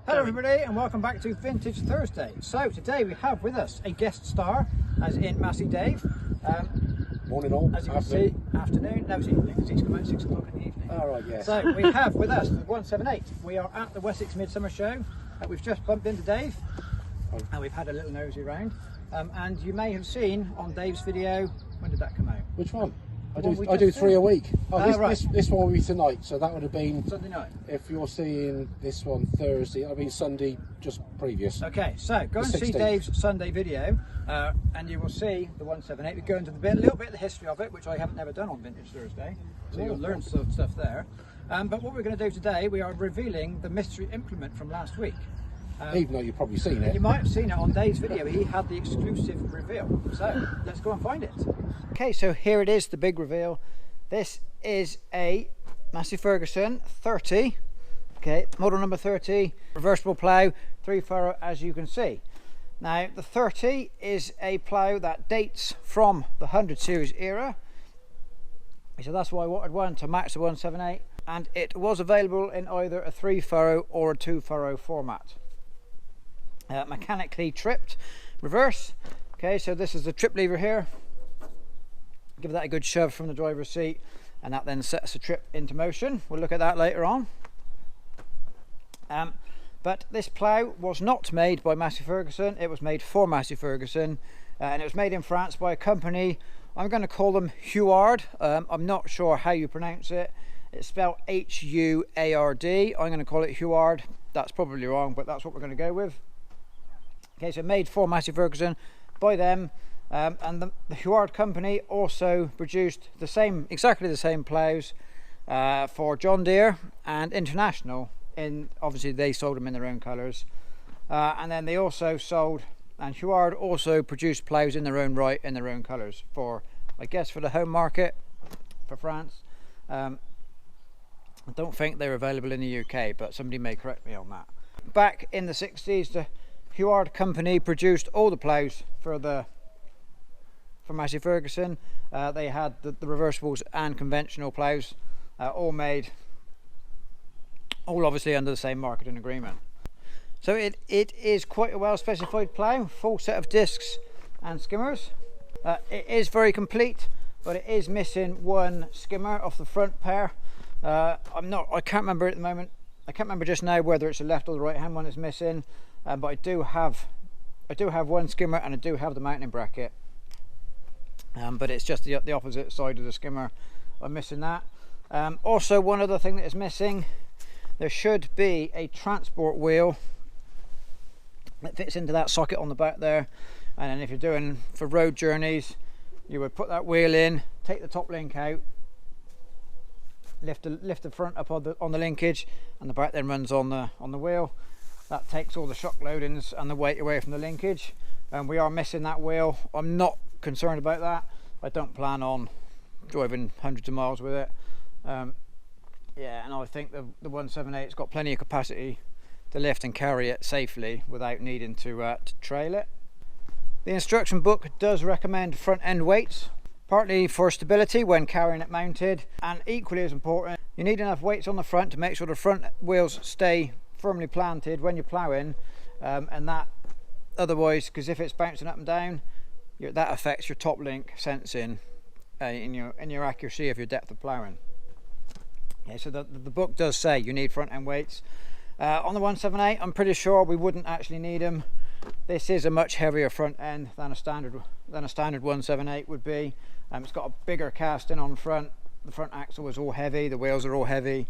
Hello everybody and welcome back to Vintage Thursday. So today we have with us a guest star, as in Massey Dave. Morning all. As you can see, afternoon, no it's evening because he's come out 6 o'clock in the evening. All right, yes. So we have with us the 178. We are at the Wessex Midsummer Show. We've just bumped into Dave and we've had a little nosy round. And you may have seen on Dave's video, when did that come out? Which one? I one do 3 a week. Right. This one will be tonight, so that would have been Sunday night. if you're seeing this one Thursday. I mean Sunday just previous. Okay, so go and see 16th. Dave's Sunday video, and you will see the 178. We go into a little bit of the history of it, which I haven't never done on Vintage Thursday, so you'll learn some stuff there. But what we're going to do today, we are revealing the mystery implement from last week. Even though you've probably seen it. You might have seen it on Dave's video. He had the exclusive reveal. So let's go and find it. Okay, so here it is, the big reveal. This is a Massey Ferguson 30. Okay, model number 30, reversible plough, 3-furrow, as you can see. Now, the 30 is a plough that dates from the 100 series era. So that's why I wanted one to match the 178. And it was available in either a 3-furrow or a 2-furrow format. Mechanically tripped reverse. Okay, so this is the trip lever here. Give that a good shove from the driver's seat and that then sets the trip into motion. We'll look at that later on. But this plough was not made by Massey Ferguson, it was made for Massey Ferguson, and it was made in France by a company, I'm going to call them Huard. I'm not sure how you pronounce it. It's spelled H-U-A-R-D. I'm going to call it Huard. That's probably wrong, but that's what we're going to go with. Okay, so made for Massey Ferguson by them, and the Huard company also produced exactly the same ploughs for John Deere and International. Obviously they sold them in their own colours, and then they also sold, and Huard also produced ploughs in their own right in their own colours for, I guess, for the home market for France. I don't think they're available in the UK, but somebody may correct me on that. Back in the 60s, the Huard company produced all the ploughs for Massey Ferguson. They had the reversibles and conventional ploughs, all obviously under the same marketing agreement. So it is quite a well specified plough, full set of discs and skimmers. It is very complete, but it is missing one skimmer off the front pair. I can't remember at the moment. I can't remember just now whether it's the left or the right hand one that's missing. But I do have one skimmer and I do have the mounting bracket, but it's just the opposite side of the skimmer. I'm missing that. Also, one other thing that is missing, there should be a transport wheel that fits into that socket on the back there, and then if you're doing for road journeys, you would put that wheel in, take the top link out, lift the front up on the linkage, and the back then runs on the wheel. That takes all the shock loadings and the weight away from the linkage, and we are missing that wheel. I'm not concerned about that. I don't plan on driving hundreds of miles with it. Yeah, and I think the 178's got plenty of capacity to lift and carry it safely without needing to trail it. The instruction book does recommend front end weights, partly for stability when carrying it mounted, and equally as important, you need enough weights on the front to make sure the front wheels stay firmly planted when you're ploughing, and that otherwise, because if it's bouncing up and down, that affects your top link sensing in your accuracy of your depth of ploughing. Okay, so the book does say you need front end weights. On the 178, I'm pretty sure we wouldn't actually need them. This is a much heavier front end than a standard 178 would be. It's got a bigger casting on front. The front axle is all heavy. The wheels are all heavy.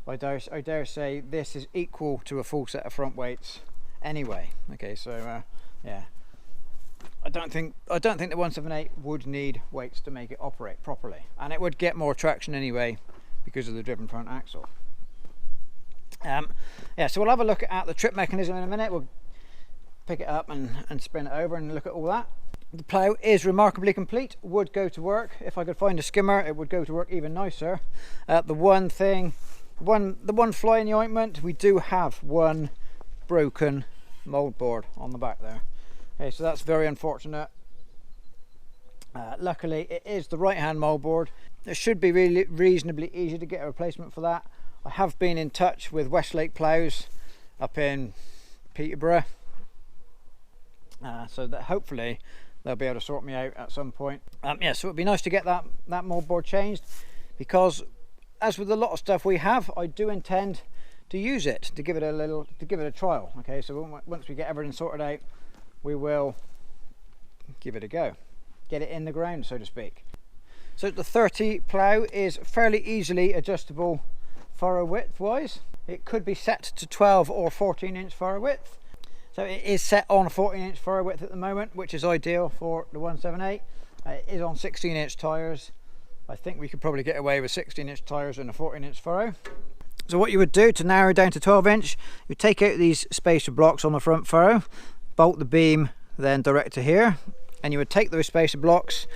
I dare say this is equal to a full set of front weights anyway. Okay, so yeah, I don't think the 178 would need weights to make it operate properly, and it would get more traction anyway because of the driven front axle. Yeah, so we'll have a look at the trip mechanism in a minute. We'll pick it up and spin it over and look at all that. The plough is remarkably complete, would go to work. If I could find a skimmer, it would go to work even nicer. The one fly in the ointment, we do have one broken mould board on the back there. Okay, so that's very unfortunate. Luckily it is the right hand mould board. It should be really reasonably easy to get a replacement for that. I have been in touch with Westlake Ploughs up in Peterborough, so that hopefully they'll be able to sort me out at some point. Yeah, so it'd be nice to get that moldboard changed, because as with a lot of stuff we have, I do intend to use it, to give it a trial. Okay, so once we get everything sorted out, we will give it a go, get it in the ground, so to speak. So the 30 plough is fairly easily adjustable furrow width wise. It could be set to 12 or 14 inch furrow width. So it is set on 14 inch furrow width at the moment, which is ideal for the 178. It is on 16 inch tyres. I think we could probably get away with 16 inch tyres and a 14 inch furrow. So what you would do to narrow down to 12 inch, you take out these spacer blocks on the front furrow, bolt the beam then direct to here, and you would take those spacer blocks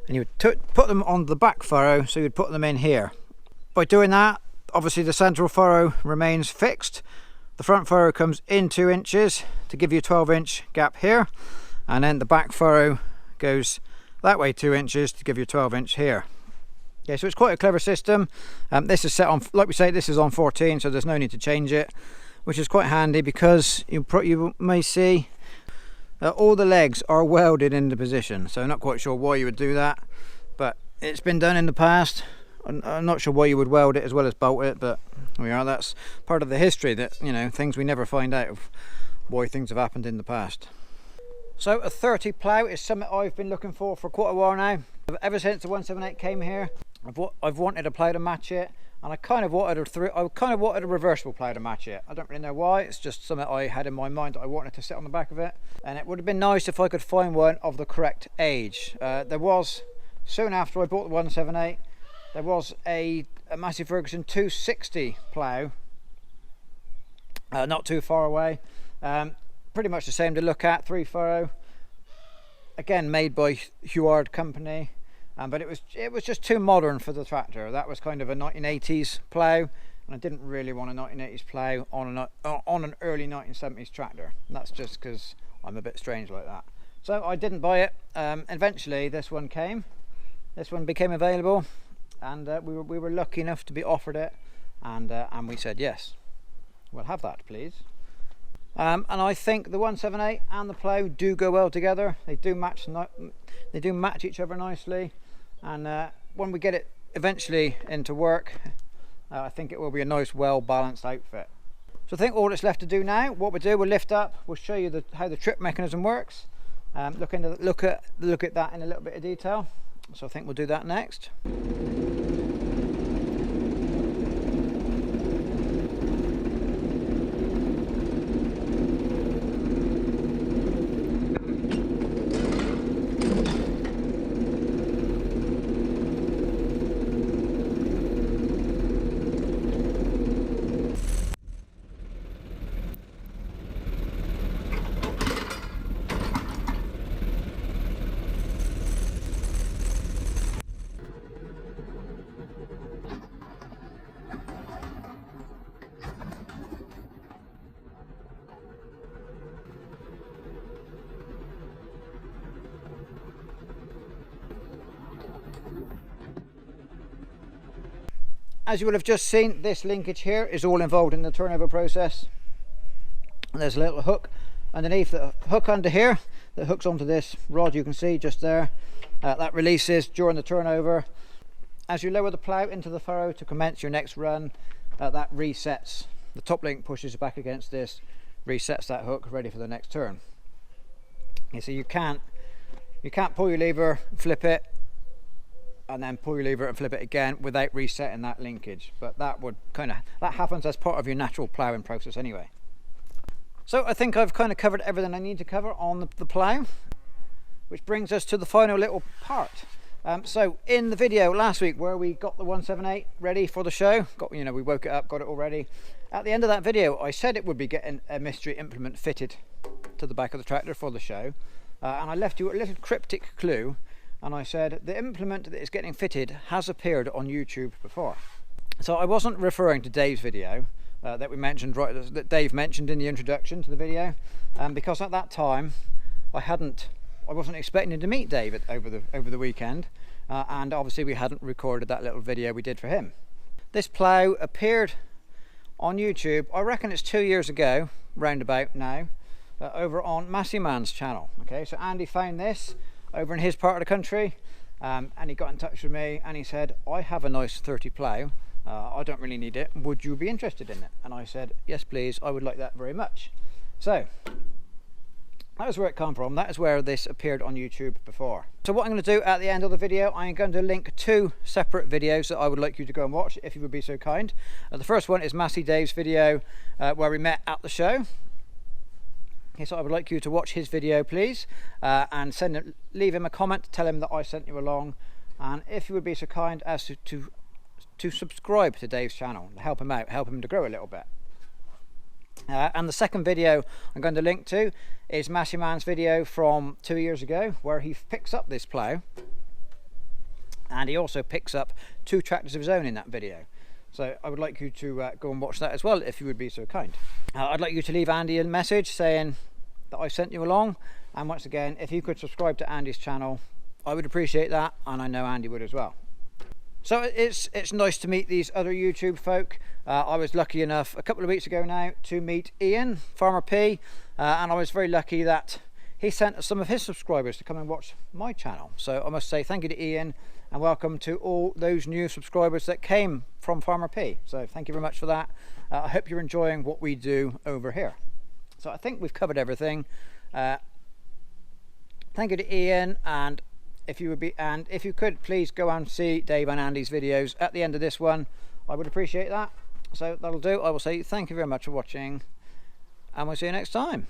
and you would put them on the back furrow, so you'd put them in here. By doing that, obviously the central furrow remains fixed. The front furrow comes in 2 inches to give you a 12 inch gap here, and then the back furrow goes that way 2 inches to give you a 12 inch here. Yeah, so it's quite a clever system. This is set on, like we say, this is on 14, so there's no need to change it, which is quite handy, because you may see all the legs are welded into position. So I'm not quite sure why you would do that, but it's been done in the past. I'm not sure why you would weld it as well as bolt it, but we are. That's part of the history, that, you know, things we never find out of why things have happened in the past. So a 30 plough is something I've been looking for quite a while now. Ever since the 178 came here, I've wanted a plough to match it, and I kind of wanted a reversible plough to match it. I don't really know why. It's just something I had in my mind that I wanted to sit on the back of it, and it would have been nice if I could find one of the correct age. There was, soon after I bought the 178, there was a Massey Ferguson 260 plough, not too far away. Pretty much the same to look at, 3 furrow, again made by Huard company, but it was just too modern for the tractor. That was kind of a 1980s plough, and I didn't really want a 1980s plough on an early 1970s tractor. And that's just because I'm a bit strange like that. So I didn't buy it. Eventually this one became available, and we were lucky enough to be offered it, and we said yes, we'll have that please. And I think the 178 and the plough do go well together. They do match each other nicely, and when we get it eventually into work, I think it will be a nice, well balanced outfit. So I think all that's left to do now, what we'll lift up, we'll show you how the trip mechanism works, look at that in a little bit of detail. So I think we'll do that next. As you will have just seen, this linkage here is all involved in the turnover process. And there's a little hook underneath, the hook under here that hooks onto this rod you can see just there. That releases during the turnover. As you lower the plough into the furrow to commence your next run, that resets. The top link pushes back against this, resets that hook ready for the next turn. Okay, so you can't pull your lever, flip it, and then pull your lever and flip it again without resetting that linkage, but that happens as part of your natural ploughing process anyway. So I think I've kind of covered everything I need to cover on the plough, which brings us to the final little part. So in the video last week where we got the 178 ready for the show, we woke it up, got it all ready. At the end of that video I said it would be getting a mystery implement fitted to the back of the tractor for the show, and I left you a little cryptic clue. And I said the implement that is getting fitted has appeared on YouTube before. So I wasn't referring to Dave's video that we mentioned, that Dave mentioned in the introduction to the video, because at that time I wasn't expecting to meet Dave over the weekend, and obviously we hadn't recorded that little video we did for him. This plough appeared on YouTube, I reckon it's 2 years ago, roundabout now, over on Massey Man's channel. Okay, so Andy found this over in his part of the country, and he got in touch with me and he said, I have a nice 30 plough, I don't really need it, would you be interested in it? And I said, yes please, I would like that very much. So that is where it come from. That is where this appeared on YouTube before. So what I'm going to do at the end of the video, I'm going to link 2 separate videos that I would like you to go and watch, if you would be so kind. The first one is Massey Dave's video where we met at the show. Okay, so I would like you to watch his video, please, and leave him a comment, tell him that I sent you along, and if you would be so kind as to subscribe to Dave's channel, help him out, help him to grow a little bit. And the second video I'm going to link to is Massey Man's video from 2 years ago, where he picks up this plough, and he also picks up 2 tractors of his own in that video. So I would like you to go and watch that as well, if you would be so kind. I'd like you to leave Andy a message saying that I sent you along, and once again, if you could subscribe to Andy's channel, I would appreciate that, and I know Andy would as well. So it's nice to meet these other YouTube folk. I was lucky enough a couple of weeks ago now to meet Ian, Farmer P, and I was very lucky that he sent some of his subscribers to come and watch my channel. So I must say thank you to Ian, and welcome to all those new subscribers that came from Farmer P. So thank you very much for that. I hope you're enjoying what we do over here. So I think we've covered everything. Thank you to Ian, and if you could please go and see Dave and Andy's videos at the end of this one, I would appreciate that. So that'll do. I will say thank you very much for watching, and we'll see you next time.